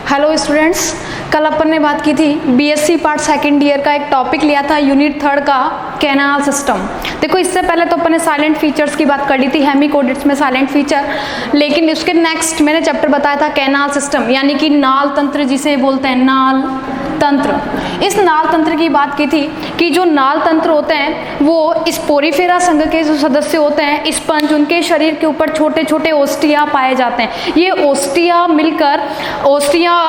Hello students, कल अपन ने बात की थी बीएससी पार्ट सेकेंड ईयर का एक टॉपिक लिया था यूनिट थर्ड का कैनाल सिस्टम। देखो इससे पहले तो अपन ने साइलेंट फीचर्स की बात कर ली थी, हेमिकोडिट्स में साइलेंट फीचर, लेकिन उसके नेक्स्ट मैंने चैप्टर बताया था कैनाल सिस्टम यानी कि नाल तंत्र जिसे बोलते हैं नाल तंत्र। इस नाल तंत्र की बात की थी कि जो नाल तंत्र होते हैं वो स्पोरीफेरा संघ के जो सदस्य होते हैं स्पंज, उनके शरीर के ऊपर छोटे छोटे ओस्टिया पाए जाते हैं। ये ओस्टिया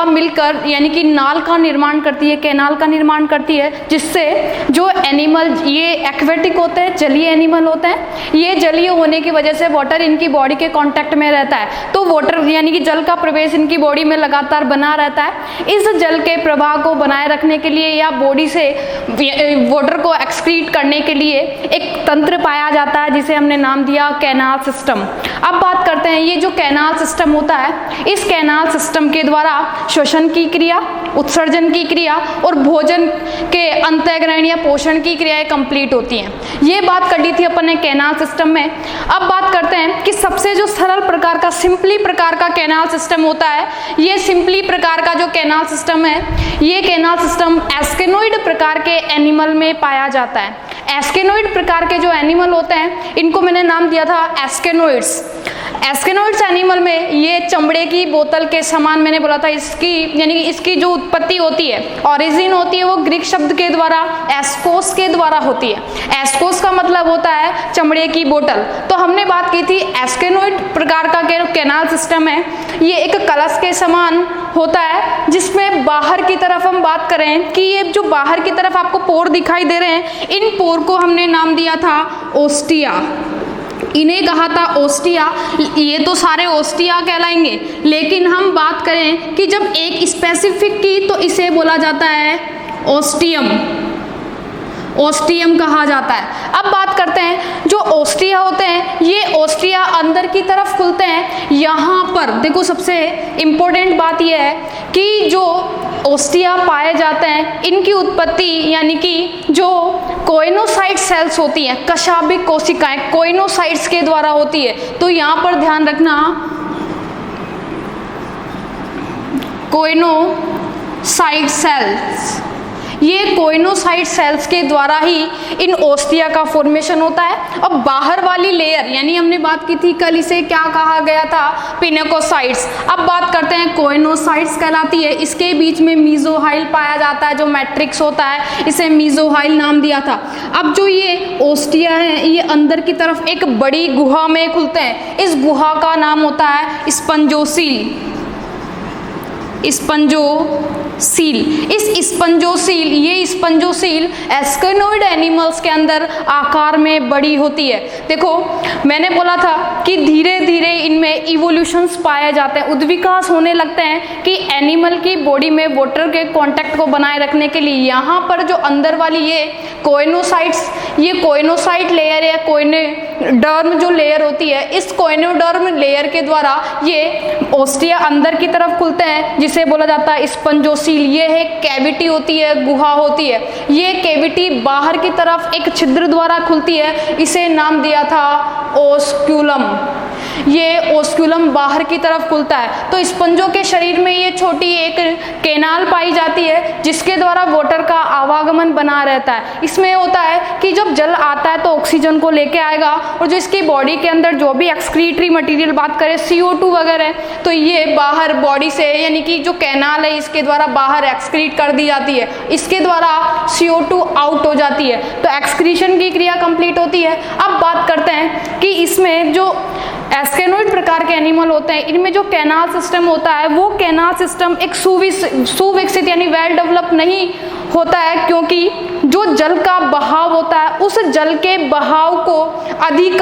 मिलकर यानी कि नाल का निर्माण करती है, कैनाल का निर्माण करती है, जिससे जो एनिमल, ये एक्वेटिक होते हैं, जलीय एनिमल होते हैं, ये जलीय होने की वजह से वाटर इनकी बॉडी के कांटेक्ट में रहता है, तो वाटर यानी कि जल का प्रवेश इनकी बॉडी में लगातार बना रहता है। इस जल के प्रवाह को बनाए रखने के लिए या बॉडी से वाटर को एक्सक्रीट करने के लिए एक तंत्र पाया जाता है जिसे हमने नाम दिया कैनाल सिस्टम। अब बात करते हैं ये जो कैनाल सिस्टम होता है, इस कैनाल सिस्टम के द्वारा श्वसन की क्रिया, उत्सर्जन की क्रिया और भोजन के अंतःग्रहण या पोषण की क्रियाएं कंप्लीट होती हैं। ये बात कर ली थी अपन ने कैनाल सिस्टम में। अब बात करते हैं कि सबसे जो सरल प्रकार का, सिंपली प्रकार का कैनाल सिस्टम होता है, ये सिंपली प्रकार का जो कैनाल सिस्टम है, ये कैनाल सिस्टम एस्केनोइड प्रकार के एनिमल में पाया जाता है। एस्केनोइड प्रकार के जो एनिमल होते हैं इनको मैंने नाम दिया था एस्केनोइड्स। एस्केनोइड्स एनिमल में ये चमड़े की बोतल के समान, मैंने बोला था इसकी यानी कि इसकी जो उत्पत्ति होती है, ओरिजिन होती है, वो ग्रीक शब्द के द्वारा एस्कोस के द्वारा होती है। एस्कोस का मतलब होता है चमड़े की बोतल। तो हमने बात की थी एस्केनोइड प्रकार का कैनाल सिस्टम है, ये एक कलश के समान होता है, जिसमें बाहर की तरफ हम बात करें कि ये जो बाहर की तरफ आपको पोर दिखाई दे रहे हैं, इन पोर को हमने नाम दिया था ओस्टिया। इन्हें कहा था ओस्टिया। ये तो सारे ओस्टिया कहलाएंगे, लेकिन हम बात करें कि जब एक स्पेसिफिक की तो इसे बोला जाता है ओस्टियम। ओस्टियम कहा जाता है। अब बात करते हैं जो ओस्टिया होते हैं, ये ओस्टिया अंदर की तरफ खुलते हैं। यहाँ पर देखो सबसे इम्पोर्टेंट बात यह है कि जो ओस्टिया पाए जाते हैं इनकी उत्पत्ति यानी कि जो कोइनोसाइट सेल्स होती हैं, कशाभिक कोशिकाएं कोइनोसाइट्स के द्वारा होती है। तो यहाँ पर ध्यान रखना, कोइनोसाइट सेल्स, ये कोइनोसाइट सेल्स के द्वारा ही इन ओस्टिया का फॉर्मेशन होता है। अब बाहर वाली लेयर यानी हमने बात की थी कल, इसे क्या कहा गया था, पिनेकोसाइट्स। अब बात करते हैं कोइनोसाइट्स कहलाती है। इसके बीच में मीजोहाइल पाया जाता है, जो मैट्रिक्स होता है, इसे मीजोहाइल नाम दिया था। अब जो ये ओस्टिया है ये अंदर की तरफ एक बड़ी गुहा में खुलते हैं। इस गुहा का नाम होता है स्पंजोसील। इस स्पंजोसील एस्केनोइड एनिमल्स के अंदर आकार में बड़ी होती है। देखो मैंने बोला था कि धीरे धीरे इनमें इवोल्यूशंस पाए जाते हैं, उद्विकास होने लगते हैं कि एनिमल की बॉडी में वाटर के कांटेक्ट को बनाए रखने के लिए यहाँ पर जो अंदर वाली ये कोइनोसाइट्स, ये कोइनोसाइट लेयर या कोइनोडर्म जो लेयर होती है, इस कोइनोडर्म लेयर के द्वारा ये ओस्टिया अंदर की तरफ खुलते हैं, जिसे बोला जाता है स्पंजोसील। ये है कैविटी होती है, गुहा होती है। ये कैविटी बाहर की तरफ एक छिद्र द्वारा खुलती है, इसे नाम दिया था ओस्क्यूलम। ये ओस्क्यूलम बाहर की तरफ खुलता है। तो स्पंजों के शरीर में ये छोटी एक कैनाल पाई जाती है जिसके द्वारा वाटर का आवागमन बना रहता है। इसमें होता है कि जब जल आता है तो ऑक्सीजन को लेके आएगा, और जो इसकी बॉडी के अंदर जो भी एक्सक्रीटरी मटेरियल बात करें CO2 वगैरह, तो ये बाहर बॉडी से यानी कि जो कैनाल है इसके द्वारा बाहर एक्सक्रीट कर दी जाती है। इसके द्वारा CO2 आउट हो जाती है, तो एक्सक्रीशन की क्रिया कंप्लीट होती है। अब बात करते हैं कि इसमें जो एस्केनोइड प्रकार के एनिमल होते हैं इनमें जो कैनाल सिस्टम होता है वो कैनाल सिस्टम एक सुविकसित यानी वेल डेवलप नहीं होता है, क्योंकि जो जल का बहाव होता है उस जल के बहाव को अधिक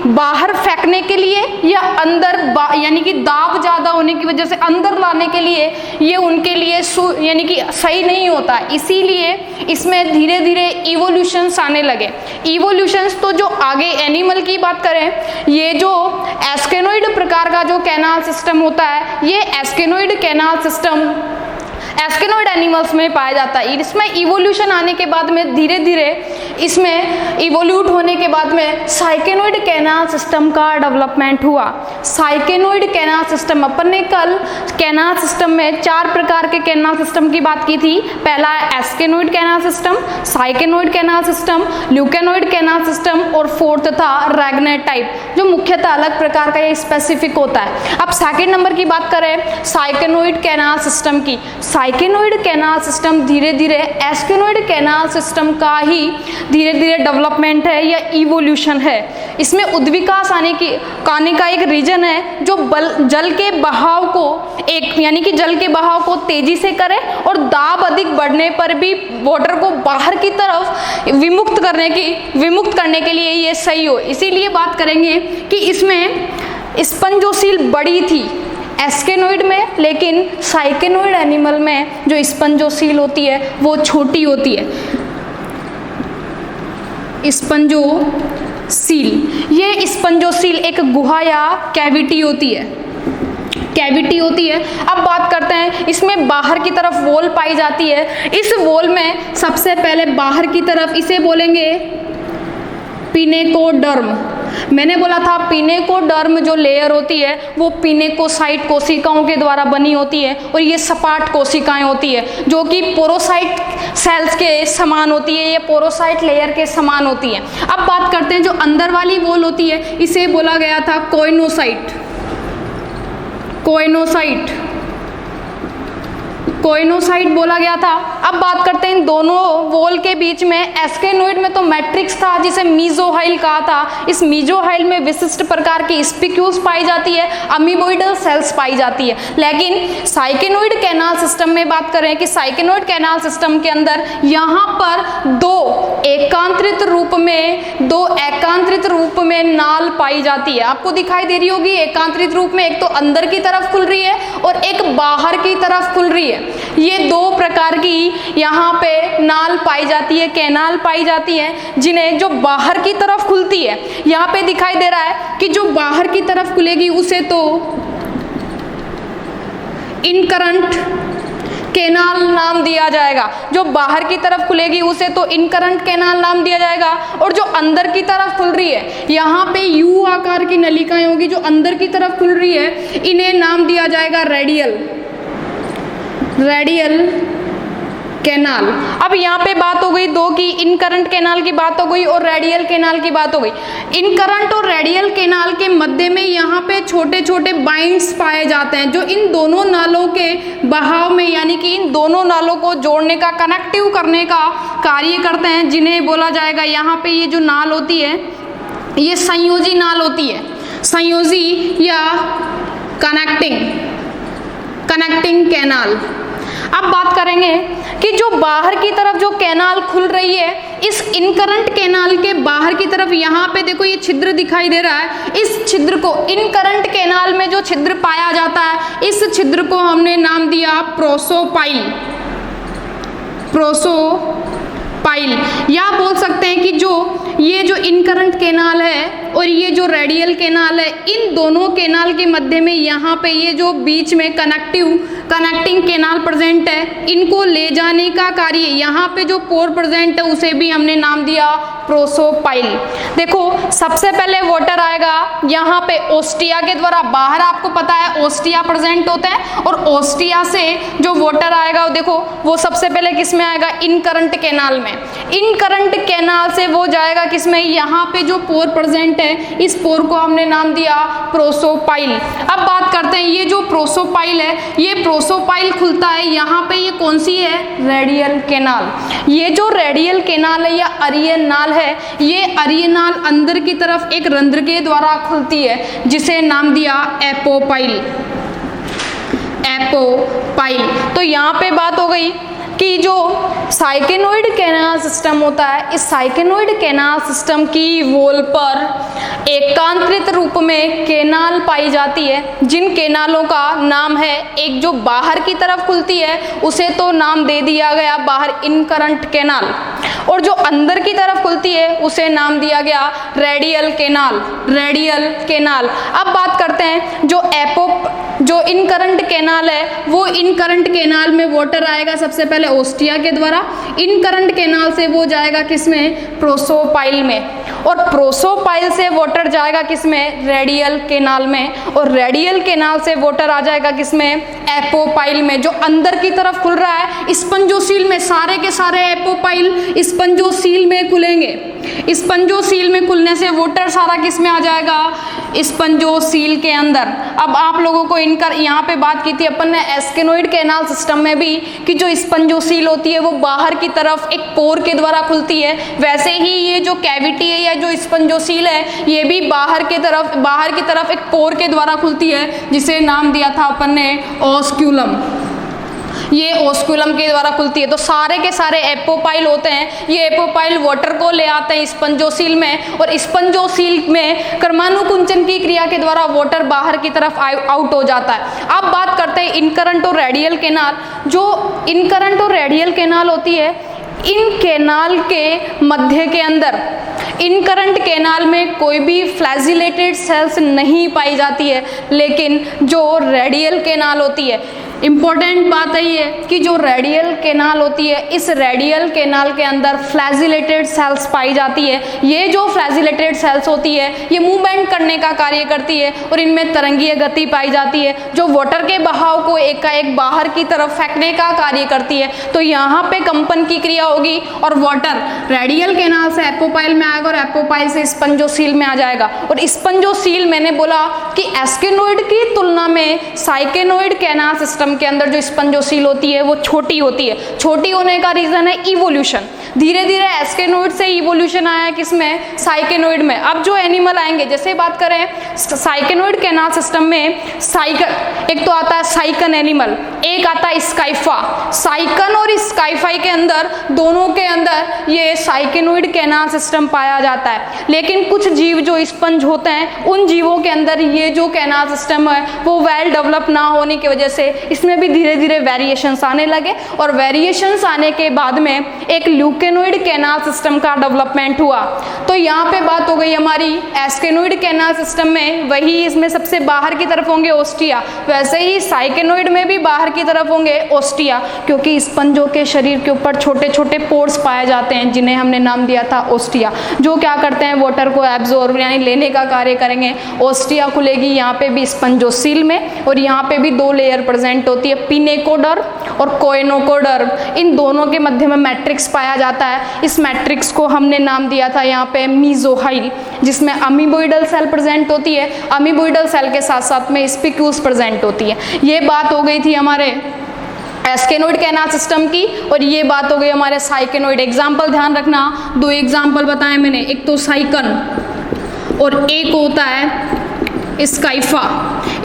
बाहर फेंकने के लिए या अंदर यानी कि दाब ज़्यादा होने की वजह से अंदर लाने के लिए ये उनके लिए यानी कि सही नहीं होता है। इसीलिए इसमें धीरे धीरे इवोल्यूशंस आने लगे। इवोल्यूशंस तो जो आगे एनिमल की बात करें, ये जो एस्केनोइड प्रकार का जो कैनाल सिस्टम होता है, ये एस्केनोइड कैनाल सिस्टम एस्केनोइड एनिमल्स में पाया जाता है। इसमें इवोल्यूशन आने के बाद में धीरे धीरे इसमें इवोल्यूट होने के बाद में साइकेनोइड कैनाल सिस्टम का डेवलपमेंट हुआ। साइकेनोइड कैनाल सिस्टम, अपन ने कल कैनाल सिस्टम में 4 प्रकार के कैनाल सिस्टम की बात की थी। पहला है asconoid canal system, syconoid canal system, leuconoid canal system और फोर्थ था रैगनेट टाइप, जो मुख्यतः अलग प्रकार का ये स्पेसिफिक होता है। अब सेकेंड नंबर की बात करें साइकेनोइड कैनाल सिस्टम की। साइकेनोइड कैनाल सिस्टम धीरे धीरे एस्केनोइड कैनाल सिस्टम का ही धीरे धीरे डेवलपमेंट है या इवोल्यूशन है। इसमें उद्विकास आने का एक रीजन है जो जल के बहाव को यानी कि जल के बहाव को तेजी से करे और दाब अधिक बढ़ने पर भी वाटर को बाहर की तरफ विमुक्त करने के लिए ये सही हो। इसीलिए बात करेंगे कि इसमें स्पंजोसील बड़ी थी एस्केनोइड में, लेकिन साइकेनोइड एनिमल में जो स्पंजोसील होती है वो छोटी होती है। स्पंजोसील, ये स्पंजोसील एक गुहा या कैविटी होती है। अब बात करते हैं इसमें बाहर की तरफ वॉल पाई जाती है। इस वॉल में सबसे पहले बाहर की तरफ इसे बोलेंगे पिनेकोडर्म। मैंने बोला था पिनेकोडर्म जो लेयर होती है वो पिनेकोसाइट कोशिकाओं के द्वारा बनी होती है और ये सपाट कोशिकाएं होती है जो कि पोरोसाइट सेल्स के समान होती है, ये पोरोसाइट लेयर के समान होती है। अब बात करते हैं जो अंदर वाली वॉल होती है, इसे बोला गया था कोइनोसाइट बोला गया था। अब बात करते हैं इन दोनों वॉल के बीच में। एस्केनोइड में तो मैट्रिक्स था जिसे मीजोहाइल कहा था। इस मीजोहाइल में विशिष्ट प्रकार की स्पिक्यूल्स पाई जाती है, अमीबोइडल सेल्स पाई जाती है। लेकिन साइकेनोइड कैनाल सिस्टम में बात करें कि साइकेनोइड कैनाल सिस्टम के अंदर यहाँ पर दो एकांतरित रूप में नाल पाई जाती है। आपको दिखाई दे रही होगी एकांतरित रूप में, एक तो अंदर की तरफ खुल रही है और एक बाहर की तरफ खुल रही है। ये 2 प्रकार की यहाँ पे नाल पाई जाती है, कैनाल पाई जाती है, जिन्हें जो बाहर की तरफ खुलती है, यहाँ पे दिखाई दे रहा है कि जो बाहर की तरफ खुलेगी उसे तो इनकरंट कैनाल नाम दिया जाएगा। जो बाहर की तरफ खुलेगी उसे तो इनकरंट कैनाल नाम दिया जाएगा और जो अंदर की तरफ खुल रही है, यहाँ पे यू आकार की नलिकाएं होगी जो अंदर की तरफ खुल रही है, इन्हें नाम दिया जाएगा रेडियल कैनाल। अब यहाँ पे बात हो गई 2 की, इनकरंट कैनाल की बात हो गई और रेडियल कैनाल की बात हो गई। इनकरंट और रेडियल कैनाल के मध्य में यहाँ पे छोटे छोटे बाइंड्स पाए जाते हैं जो इन दोनों नालों के बहाव में यानी कि इन दोनों नालों को जोड़ने का, कनेक्टिव करने का कार्य करते हैं, जिन्हें बोला जाएगा यहाँ पे ये जो नाल होती है ये संयोजी नाल होती है, संयोजी या कनेक्टिंग कैनाल। अब बात करेंगे कि जो बाहर की तरफ जो कैनाल खुल रही है, इस इनकरंट कैनाल के बाहर की तरफ यहाँ पे देखो ये छिद्र दिखाई दे रहा है। इस छिद्र को, इनकरंट कैनाल में जो छिद्र पाया जाता है, इस छिद्र को हमने नाम दिया प्रोसोपाइल, या बोल सकते हैं कि ये जो इनकरंट कैनाल है और ये जो रेडियल कैनाल है, इन दोनों कैनाल के मध्य में यहाँ पे ये जो बीच में कनेक्टिंग कैनाल प्रेजेंट है, इनको ले जाने का कार्य, यहाँ पे जो पोर प्रेजेंट है उसे भी हमने नाम दिया प्रोसोपाइल। देखो सबसे पहले वाटर आएगा यहाँ पे ओस्टिया के द्वारा, बाहर आपको पता है ओस्टिया प्रेजेंट होता है और ओस्टिया से जो वाटर आएगा देखो वो सबसे पहले किस में आएगा, इनकरंट कैनाल में। इनकरंट कैनाल से वो जाएगा किसमें, यहाँ पे जो पोर प्रेजेंट है इस पोर को हमने नाम दिया प्रोसोपाइल। अब बात करते हैं ये जो प्रोसोपाइल है, ये प्रोसोपाइल खुलता है यहाँ पे, ये कौन सी है, रेडियल कैनाल। ये जो रेडियल कैनाल है या अरियल नाल है, ये अरियल नाल अंदर की तरफ एक रंध्र के द्वारा खुलती है जिसे नाम दिया एपोपाइल। तो यहाँ पे बात हो गई कि जो साइकेनोइड कैनाल सिस्टम होता है, इस साइकेनोइड कैनाल सिस्टम की वॉल पर एकांतरित रूप में कैनाल पाई जाती है, जिन कैनालों का नाम है, एक जो बाहर की तरफ खुलती है उसे तो नाम दे दिया गया बाहर इनकरंट कैनाल, और जो अंदर की तरफ खुलती है उसे नाम दिया गया रेडियल कैनाल। अब बात करते हैं जो इनकरंट कैनाल है वो इनकरंट कैनाल में वाटर आएगा सबसे पहले ओस्टिया के द्वारा, इनकरंट कैनाल से वो जाएगा किसमें, प्रोसोपाइल में, और प्रोसोपाइल से वाटर जाएगा किसमें, रेडियल कैनाल में, और रेडियल कैनाल से वाटर आ जाएगा किसमें, एपोपाइल में, जो अंदर की तरफ खुल रहा है स्पंजोसील में। सारे के सारे एपोपाइल स्पंजोसील में खुलेंगे। स्पंजोसील में खुलने से वाटर सारा किस में आ जाएगा, स्पंजोसील के अंदर। अब आप लोगों को इनकर यहाँ पे बात की थी अपन ने एस्केनोइड कैनाल सिस्टम में भी कि जो स्पंजोसील होती है वो बाहर की तरफ एक पोर के द्वारा खुलती है, वैसे ही ये जो कैविटी है या जो स्पंजोसील है ये भी बाहर की तरफ एक पोर के द्वारा खुलती है, जिसे नाम दिया था अपन ने ऑस्क्यूलम। ये ऑस्क्यूलम के द्वारा खुलती है। तो सारे के सारे एपोपाइल होते हैं, ये एपोपाइल वाटर को ले आते हैं स्पंजोसील में, और स्पंजोसील में कर्मानुकुंचन की क्रिया के द्वारा वाटर बाहर की तरफ आउट हो जाता है। अब बात करते हैं इनकरंट और रेडियल कैनाल। जो इनकरंट और रेडियल कैनाल होती है, इन कैनाल के मध्य के अंदर इनकरंट कैनाल में कोई भी फ्लैजिलेटेड सेल्स नहीं पाई जाती है, लेकिन जो रेडियल कैनाल होती है, इम्पॉर्टेंट बात है ये कि जो रेडियल कैनाल होती है, इस रेडियल कैनाल के अंदर फ्लैजिलेटेड सेल्स पाई जाती है। ये जो फ्लैजिलेटेड सेल्स होती है ये मूवमेंट करने का कार्य करती है और इनमें तरंगीय गति पाई जाती है, जो वाटर के बहाव को एकाएक बाहर की तरफ फेंकने का कार्य करती है। तो यहाँ पे कंपन की क्रिया होगी और वाटर रेडियल कैनाल से एपोपाइल में आएगा और एपोपाइल से स्पंजोसील में आ जाएगा। और स्पंजोसील मैंने बोला कि एस्केनोइड की तुलना में साइकेनोइड कैनाल सिस्टम के अंदर जो स्पंजोसील होती है वो छोटी होती है। छोटी होने का रीजन है इवोल्यूशन। धीरे धीरे एस्केनोइड से इवोल्यूशन आया किसमें, साइकेनोइड में। अब जो एनिमल आएंगे, जैसे बात करें साइकेनोइड कैनाल सिस्टम में, एक तो आता है साइकन एनिमल, एक आता है स्काइफा। साइकन और स्काइफाई के अंदर, दोनों के अंदर ये साइकेनोइड कैनाल सिस्टम पाया जाता है। लेकिन कुछ जीव जो स्पंज होते हैं, उन जीवों के अंदर ये जो कैनाल सिस्टम है वो वेल डेवलप ना होने की वजह से इसमें भी धीरे धीरे वेरिएशंस आने लगे, और वेरिएशंस आने के बाद में एक ल्यूकेनोइड कैनाल सिस्टम का डेवलपमेंट हुआ। तो यहाँ पे बात हो गई हमारी एस्केनोइड कैनाल सिस्टम में, वही इसमें सबसे बाहर की तरफ होंगे ओस्टिया, वैसे ही साइकेनोइड में भी बाहर की तरफ होंगे ओस्टिया, क्योंकि स्पंजों के शरीर के ऊपर छोटे छोटे पोर्स पाए जाते हैं जिन्हें हमने नाम दिया था ओस्टिया, जो क्या करते हैं वाटर को एब्जॉर्ब यानी लेने का कार्य करेंगे। ओस्टिया खुलेगी यहाँ पे भी स्पंजोसील में, और यहाँ पे भी दो लेयर प्रेजेंट होती है, पिनेकोडर और कोएनोकोडर। इन दोनों के मध्य में मैट्रिक्स पाया जाता है। इस मैट्रिक्स को हमने नाम दिया था यहाँ पे मीजोहाइल, जिसमें अमीबोइडल सेल प्रेजेंट होती है। अमीबोइडल सेल के साथ साथ में स्पिक्यूल्स प्रेजेंट होती है। ये बात हो गई थी हमारे एस्केनोइड कैनाल सिस्टम की, और ये बात हो गई हमारे साइकेनोइड। एग्जाम्पल ध्यान रखना, दो एग्जाम्पल बताए मैंने, एक तो साइकन और एक होता है स्काइफा।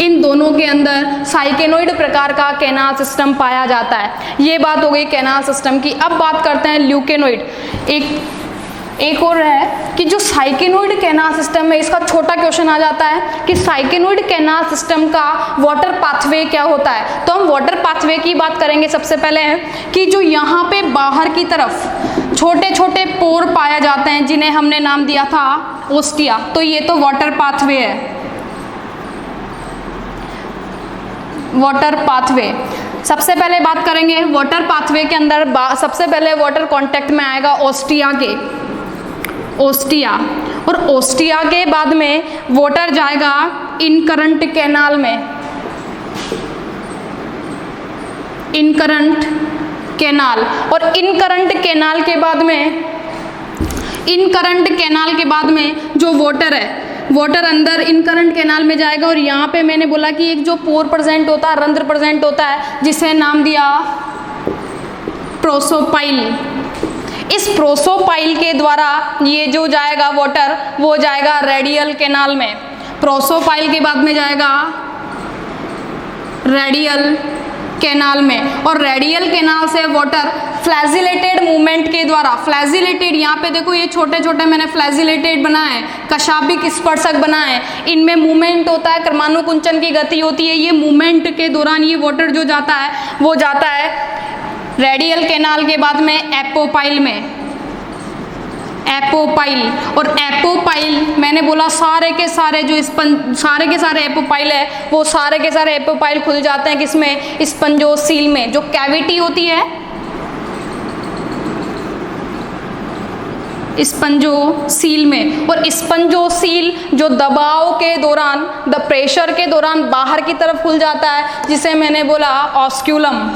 इन दोनों के अंदर साइकेनोइड प्रकार का कैनाल सिस्टम पाया जाता है। ये बात हो गई कैनाल सिस्टम की। अब बात करते हैं ल्यूकेनोइड। एक और है कि जो साइकेनोइड कैनाल सिस्टम है, इसका छोटा क्वेश्चन आ जाता है कि साइकेनोइड कैनाल सिस्टम का वाटर पाथवे क्या होता है। तो हम वाटर पाथवे की बात करेंगे। सबसे पहले कि जो यहाँ पे बाहर की तरफ छोटे छोटे पोर पाए जाते हैं जिन्हें हमने नाम दिया था ओस्टिया, तो ये तो वाटर पाथवे है। वाटर पाथवे सबसे पहले बात करेंगे। वाटर पाथवे के अंदर सबसे पहले वाटर कांटेक्ट में आएगा ओस्टिया के, ओस्टिया, और ओस्टिया के बाद में वाटर जाएगा इनकरंट कैनाल में, इनकरंट कैनाल, और इनकरंट कैनाल के बाद में, इनकरंट कैनाल के बाद में जो वाटर है, वाटर अंदर इनकरंट कैनाल में जाएगा। और यहाँ पे मैंने बोला कि एक जो पोर प्रेजेंट होता है, रंध्र प्रेजेंट होता है, जिसे नाम दिया प्रोसोपाइल। इस प्रोसोपाइल के द्वारा ये जो जाएगा वाटर, वो जाएगा रेडियल कैनाल में। प्रोसोपाइल के बाद में जाएगा रेडियल कैनाल में, और रेडियल कैनाल से वाटर फ्लैजिलेटेड मूवमेंट के द्वारा, फ्लैजिलेटेड यहाँ पे देखो ये छोटे छोटे मैंने फ्लैजिलेटेड बनाए, कशाबिक स्पर्शक बनाए, इनमें मूवमेंट होता है, क्रमानुकुंचन की गति होती है। ये मूवमेंट के दौरान ये वाटर जो जाता है वो जाता है रेडियल कैनाल के बाद में एपोपाइल में, एपोपाइल। और एपोपाइल मैंने बोला सारे के सारे जो सारे के सारे एपोपाइल है वो सारे के सारे एपोपाइल खुल जाते हैं किसमें, स्पंजोसील में। जो कैविटी होती है स्पंजोसील में, और स्पंजोसील जो दबाव के दौरान प्रेशर के दौरान बाहर की तरफ खुल जाता है जिसे मैंने बोला ऑस्क्यूलम।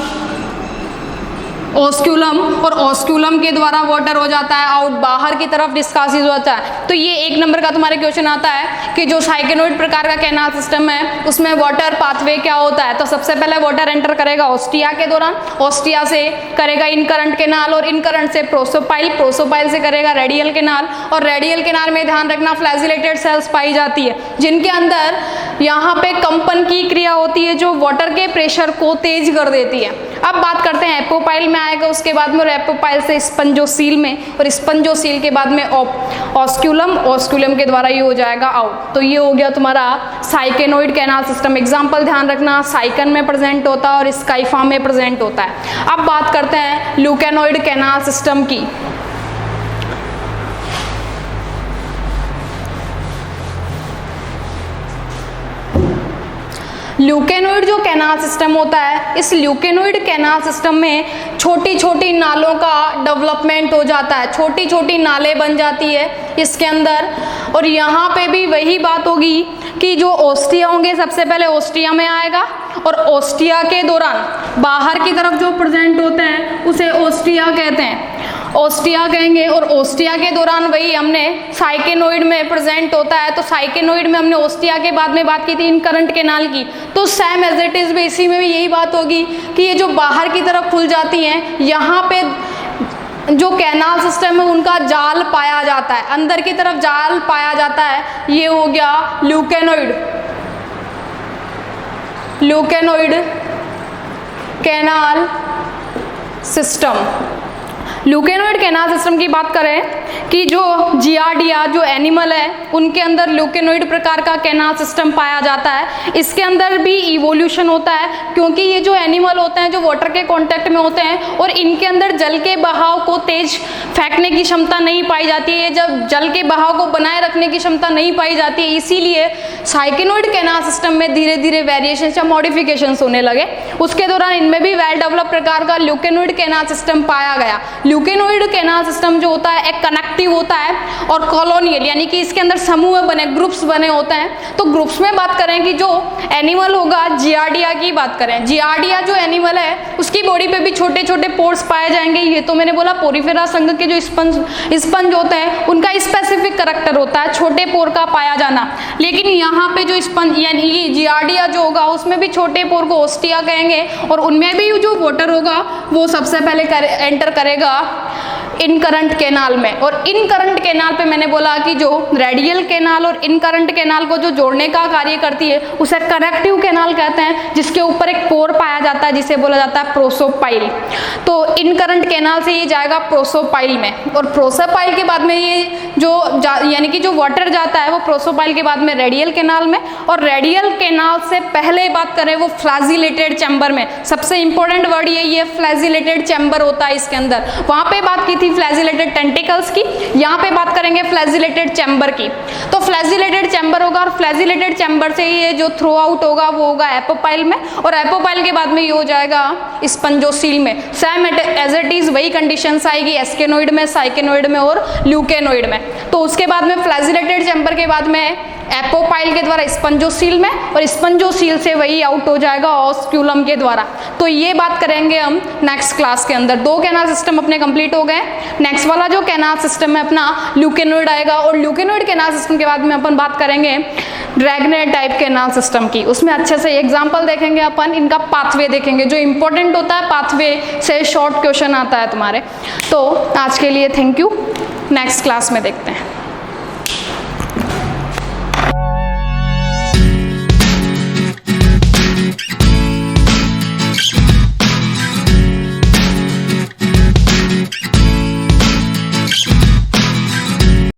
ऑस्क्यूलम, और ऑस्क्यूलम के द्वारा वाटर हो जाता है आउट, बाहर की तरफ डिस्कासिस हो जाता है। तो ये एक नंबर का तुम्हारे क्वेश्चन आता है कि जो साइकेनोइड प्रकार का कैनाल सिस्टम है उसमें वाटर पाथवे क्या होता है। तो सबसे पहले वाटर एंटर करेगा ऑस्टिया के दौरान, ऑस्टिया से करेगा इन करंट केनाल, और इन करंट से प्रोसोपाइल, प्रोसोपाइल से करेगा रेडियल केनाल, और रेडियल केनाल में ध्यान रखना फ्लैजिलेटेड सेल्स पाई जाती है जिनके अंदर यहाँ पे कंपन की क्रिया होती है जो वाटर के प्रेशर को तेज कर देती है। अब बात करते हैं एपोपाइल में आएगा, उसके बाद में, और एपोपाइल से स्पंजोसील में, और स्पंजोसील के बाद में ऑस्क्यूलम, ऑस्क्यूलम के द्वारा ये हो जाएगा आउट। तो ये हो गया तुम्हारा साइकेनोइड कैनाल सिस्टम। एग्जाम्पल ध्यान रखना, साइकन में प्रेजेंट होता है और स्काइफा में प्रेजेंट होता है। अब बात करते हैं ल्यूकेनोइड कैनाल सिस्टम की। ल्यूकेनोइड जो कैनाल सिस्टम होता है, इस ल्यूकेनोइड कैनाल सिस्टम में छोटी छोटी नालों का डेवलपमेंट हो जाता है, छोटी छोटी नालें बन जाती है इसके अंदर। और यहाँ पे भी वही बात होगी कि जो ओस्टिया होंगे सबसे पहले ओस्टिया में आएगा, और ओस्टिया के दौरान बाहर की तरफ जो प्रेजेंट होते हैं उसे ओस्टिया कहते हैं, ओस्टिया कहेंगे। और ओस्टिया के दौरान वही हमने साइकेनोइड में प्रेजेंट होता है, तो साइकेनोइड में हमने ओस्टिया के बाद में बात की थी इन करंट केनाल की, तो सेम एज इट इज इसी में भी यही बात होगी कि ये जो बाहर की तरफ खुल जाती हैं यहाँ पे जो कैनाल सिस्टम है उनका जाल पाया जाता है, अंदर की तरफ जाल पाया जाता है। ये हो गया ल्यूकेनोइड, ल्यूकेनोइड canal system. Leuconoid canal system की बात करें कि जो जियार्डिया जो एनिमल है उनके अंदर ल्यूकेनोइड प्रकार का कैनाल सिस्टम पाया जाता है। इसके अंदर भी इवोल्यूशन होता है क्योंकि ये जो एनिमल होते हैं जो वाटर के कांटेक्ट में होते हैं और इनके अंदर जल के बहाव को तेज फेंकने की क्षमता नहीं पाई जाती है, जब जल के बहाव को बनाए रखने की क्षमता नहीं पाई जाती है, इसीलिए साइकेनोइड कैनाल सिस्टम में धीरे धीरे वेरिएशन या मॉडिफिकेशंस होने लगे। उसके दौरान इनमें भी वेल डेवलप प्रकार का ल्यूकेनोइड कैनाल सिस्टम पाया गया। ल्यूकेनोइड कैनाल सिस्टम जो होता है एक कनेक्टिव होता है और कॉलोनियल, यानी कि इसके अंदर समूह बने, ग्रुप्स बने होते हैं। तो ग्रुप्स में बात करें कि जो एनिमल होगा, जियार्डिया की बात करें, जियार्डिया जो एनिमल है उसकी बॉडी पे भी छोटे छोटे पोर्स पाए जाएंगे। ये तो मैंने बोला पोरिफेरा संघ के जो स्पंज होते हैं उनका स्पेसिफिक करैक्टर होता है छोटे पोर का पाया जाना, लेकिन यहाँ पे जो स्पंज यानी जियार्डिया जो होगा उसमें भी छोटे पोर को ओस्टिया कहेंगे और उनमें भी जो वाटर होगा वो सबसे पहले एंटर करेगा इन करंट कैनाल में। और इन करंट कैनाल पे मैंने बोला कि जो रेडियल कैनाल और इन करंट कैनाल को जो जोड़ने का कार्य करती है उसे कनेक्टिव कैनाल कहते हैं, जिसके ऊपर एक पोर पाया जाता है जिसे बोला जाता है प्रोसोपाइल। तो इन करंट कैनाल से ये जाएगा प्रोसोपाइल में, और प्रोसोपाइल के बाद में ये जो यानी कि जो वाटर जाता है वो प्रोसोपाइल के बाद में रेडियल कैनाल में, और रेडियल कैनाल से पहले बात करें वो फ्लैजिलेटेड चैम्बर में। सबसे इंपॉर्टेंट वर्ड ये फ्लैजिलेटेड चैम्बर होता है इसके अंदर। वहां पे बात की थी फ्लैजिलेटेड टेंटिकल्स की, यहाँ पे बात करेंगे फ्लैजिलेटेड चैम्बर की। तो फ्लैजिलेटेड चैम्बर होगा और फ्लैजिलेटेड चैम्बर से ये जो थ्रो आउट होगा वो होगा एपोपाइल में, और एपोपाइल के बाद में ये हो जाएगा स्पंजोसील में। सेम एज इट इज वही कंडीशंस आएगी एस्केनोइड में, साइकेनोइड में और ल्यूकेनोइड में। तो उसके बाद में फ्लैजिलेटेड चैम्बर के बाद में एपोपाइल के द्वारा स्पंजोसील में, और स्पंजोसील से वही आउट हो जाएगा ऑस्क्यूलम के द्वारा। तो ये बात करेंगे हम नेक्स्ट क्लास के अंदर। 2 कैनाल सिस्टम अपने कंप्लीट हो गए। नेक्स्ट वाला जो कैनाल सिस्टम है अपना ल्यूकेनोइड आएगा, और ल्यूकेनोइड कैनाल सिस्टम के बाद में अपन बात करेंगे ड्रैगनेट टाइप कैनाल सिस्टम की। उसमें अच्छे से एग्जाम्पल देखेंगे अपन, इनका पाथवे देखेंगे। जो इंपॉर्टेंट होता है पाथवे से शॉर्ट क्वेश्चन आता है तुम्हारे। तो आज के लिए थैंक यू, नेक्स्ट क्लास में देखते हैं।